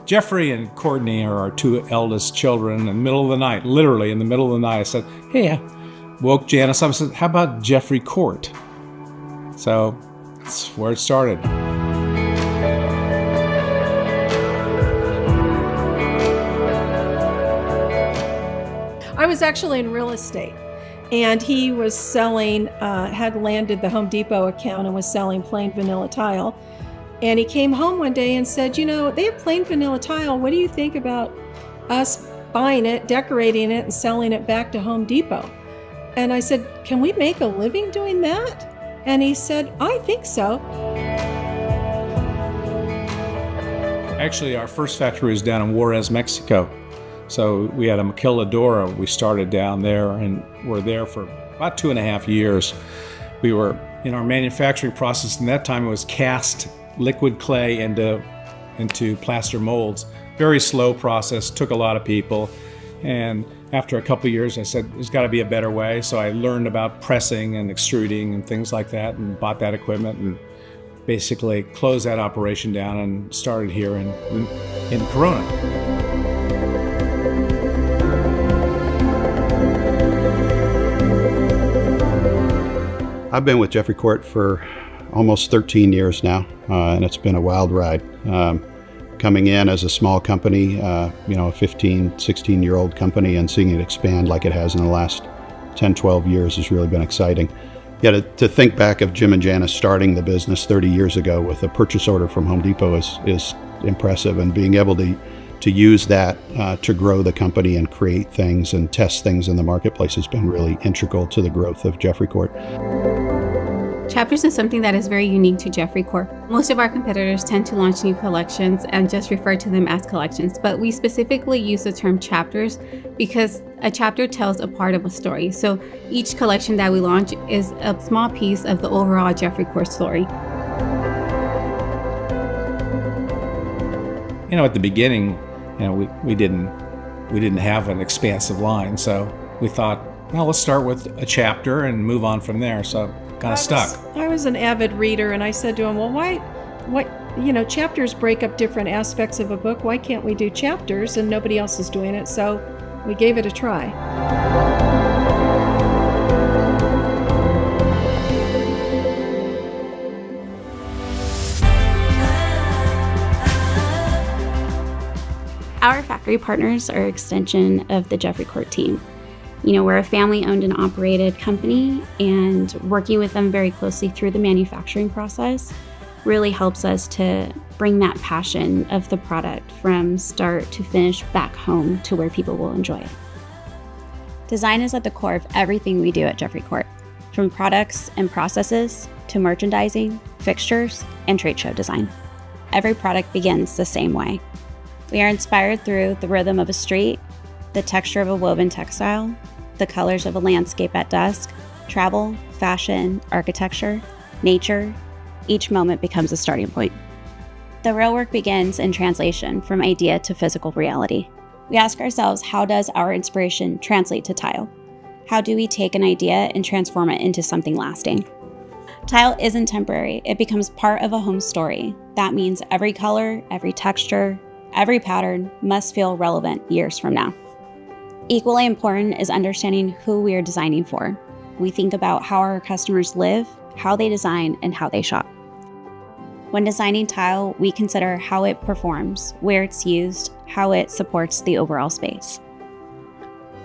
Jeffrey and Courtney are our two eldest children. In the middle of the night, literally in the middle of the night, I said, hey, I woke Janice up and said, how about Jeffrey Court? So that's where it started. I was actually in real estate, and he was selling, had landed the Home Depot account and was selling plain vanilla tile. And he came home one day and said, you know, they have plain vanilla tile. What do you think about us buying it, decorating it, and selling it back to Home Depot? And I said, can we make a living doing that? And he said, I think so. Actually, our first factory was down in Juarez, Mexico. So we had a maquiladora. We started down there and were there for about 2.5 years. We were in our manufacturing process, and that time it was cast liquid clay into plaster molds. Very slow process, took a lot of people. And after a couple of years, I said, there's got to be a better way. So I learned about pressing and extruding and things like that and bought that equipment and basically closed that operation down and started here in Corona. I've been with Jeffrey Court for almost 13 years now, and it's been a wild ride. Coming in as a small company, a 15, 16-year-old company, and seeing it expand like it has in the last 10, 12 years has really been exciting. Yeah, to think back of Jim and Janice starting the business 30 years ago with a purchase order from Home Depot is impressive, and being able to use that to grow the company and create things and test things in the marketplace has been really integral to the growth of Jeffrey Court. Chapters is something that is very unique to Jeffrey Court. Most of our competitors tend to launch new collections and just refer to them as collections, but we specifically use the term chapters because a chapter tells a part of a story. So each collection that we launch is a small piece of the overall Jeffrey Court story. At the beginning, we didn't have an expansive line, so we thought, well, let's start with a chapter and move on from there. So kind of stuck. I was an avid reader, and I said to him, well, why, chapters break up different aspects of a book. Why can't we do chapters? And nobody else is doing it, so we gave it a try. Our factory partners are an extension of the Jeffrey Court team. We're a family-owned and operated company, and working with them very closely through the manufacturing process really helps us to bring that passion of the product from start to finish back home to where people will enjoy it. Design is at the core of everything we do at Jeffrey Court, from products and processes to merchandising, fixtures, and trade show design. Every product begins the same way. We are inspired through the rhythm of a street, the texture of a woven textile, the colors of a landscape at dusk, travel, fashion, architecture, nature. Each moment becomes a starting point. The real work begins in translation from idea to physical reality. We ask ourselves, how does our inspiration translate to tile? How do we take an idea and transform it into something lasting? Tile isn't temporary. It becomes part of a home story. That means every color, every texture, every pattern must feel relevant years from now. Equally important is understanding who we are designing for. We think about how our customers live, how they design, and how they shop. When designing tile, we consider how it performs, where it's used, how it supports the overall space.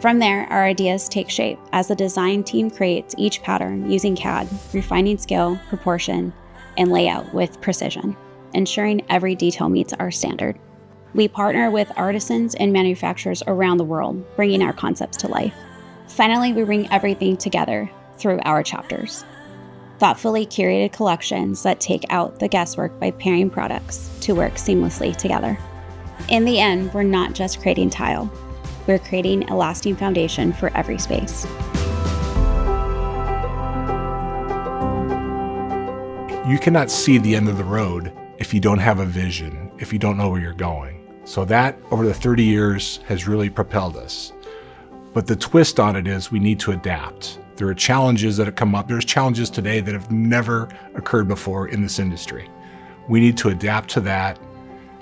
From there, our ideas take shape as the design team creates each pattern using CAD, refining scale, proportion, and layout with precision, ensuring every detail meets our standard. We partner with artisans and manufacturers around the world, bringing our concepts to life. Finally, we bring everything together through our chapters. Thoughtfully curated collections that take out the guesswork by pairing products to work seamlessly together. In the end, we're not just creating tile. We're creating a lasting foundation for every space. You cannot see the end of the road if you don't have a vision, if you don't know where you're going. So that, over the 30 years, has really propelled us. But the twist on it is we need to adapt. There are challenges that have come up. There's challenges today that have never occurred before in this industry. We need to adapt to that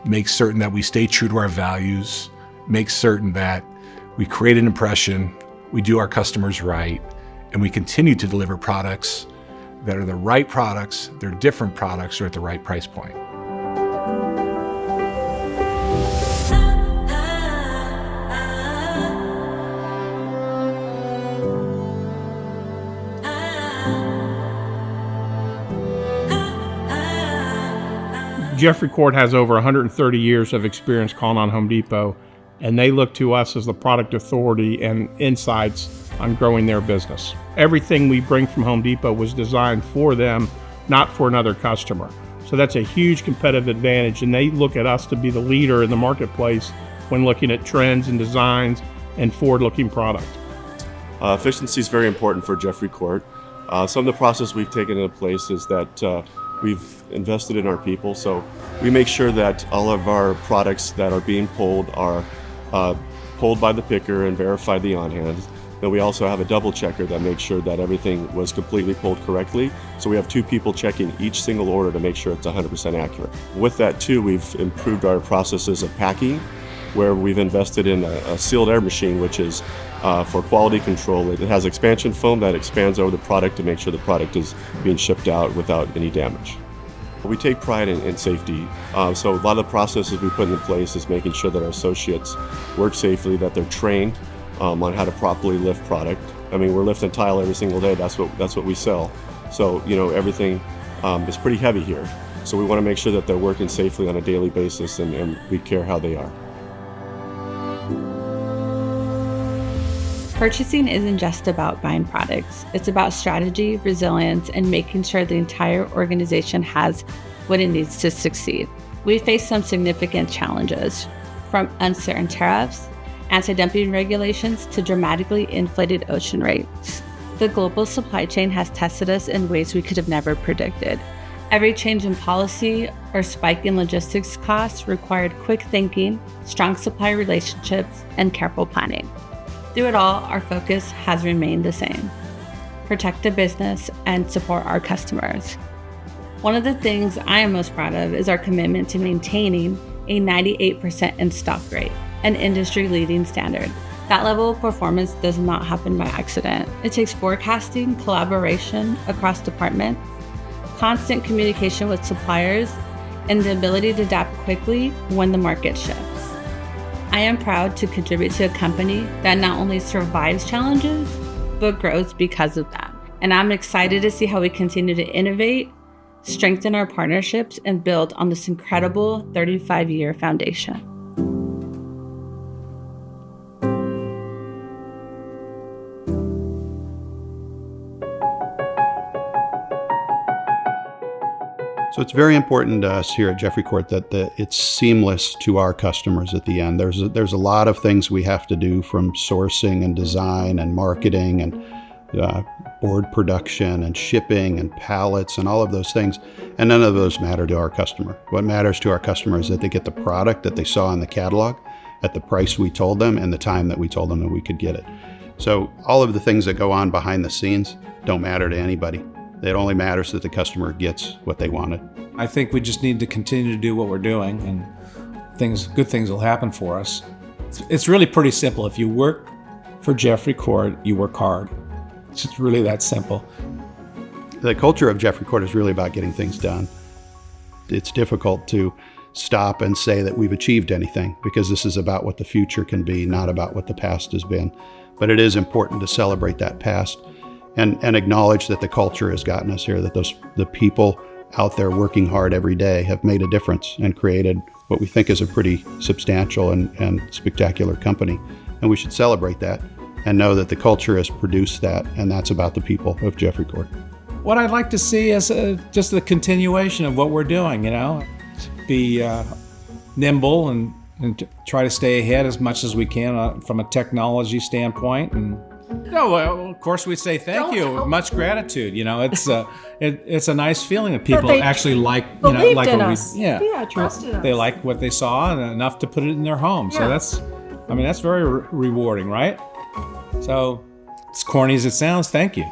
make certain that we stay true to our values, make certain that we create an impression, we do our customers right, and we continue to deliver products that are the right products, they're different products, or at the right price point. Jeffrey Court has over 130 years of experience calling on Home Depot, and they look to us as the product authority and insights on growing their business. Everything we bring from Home Depot was designed for them, not for another customer. So that's a huge competitive advantage, and they look at us to be the leader in the marketplace when looking at trends and designs and forward-looking product. Efficiency is very important for Jeffrey Court. Some of the process we've taken into place is that we've invested in our people, so we make sure that all of our products that are being pulled are pulled by the picker and verified the on-hands. Then we also have a double checker that makes sure that everything was completely pulled correctly. So we have 2 people checking each single order to make sure it's 100% accurate. With that too, we've improved our processes of packing, where we've invested in a sealed air machine, which is for quality control. It has expansion foam that expands over the product to make sure the product is being shipped out without any damage. We take pride in safety, so a lot of the processes we put in place is making sure that our associates work safely, that they're trained on how to properly lift product. I mean, we're lifting tile every single day. That's what we sell. So everything is pretty heavy here. So we want to make sure that they're working safely on a daily basis, and we care how they are. Purchasing isn't just about buying products. It's about strategy, resilience, and making sure the entire organization has what it needs to succeed. We face some significant challenges, from uncertain tariffs, anti-dumping regulations, to dramatically inflated ocean rates. The global supply chain has tested us in ways we could have never predicted. Every change in policy or spike in logistics costs required quick thinking, strong supply relationships, and careful planning. Through it all, our focus has remained the same: protect the business and support our customers. One of the things I am most proud of is our commitment to maintaining a 98% in-stock rate, an industry-leading standard. That level of performance does not happen by accident. It takes forecasting, collaboration across departments, constant communication with suppliers, and the ability to adapt quickly when the market shifts. I am proud to contribute to a company that not only survives challenges, but grows because of that. And I'm excited to see how we continue to innovate, strengthen our partnerships, and build on this incredible 35-year foundation. So it's very important to us here at Jeffrey Court that it's seamless to our customers at the end. There's a lot of things we have to do, from sourcing and design and marketing and board production and shipping and pallets and all of those things, and none of those matter to our customer. What matters to our customer is that they get the product that they saw in the catalog at the price we told them and the time that we told them that we could get it. So all of the things that go on behind the scenes don't matter to anybody. It only matters that the customer gets what they wanted. I think we just need to continue to do what we're doing, and good things will happen for us. It's really pretty simple. If you work for Jeffrey Court, you work hard. It's just really that simple. The culture of Jeffrey Court is really about getting things done. It's difficult to stop and say that we've achieved anything, because this is about what the future can be, not about what the past has been. But it is important to celebrate that past and acknowledge that the culture has gotten us here, that the people out there working hard every day have made a difference and created what we think is a pretty substantial and spectacular company. And we should celebrate that and know that the culture has produced that, and that's about the people of Jeffrey Court. What I'd like to see is just the continuation of what we're doing, be nimble and try to stay ahead as much as we can from a technology standpoint. And well, of course, we say thank you, much gratitude. It's a nice feeling that people actually like, believed like in what us. we, Trusted us. they like what they saw and enough to put it in their home. Yeah. So that's very rewarding, right? So, as corny as it sounds, thank you.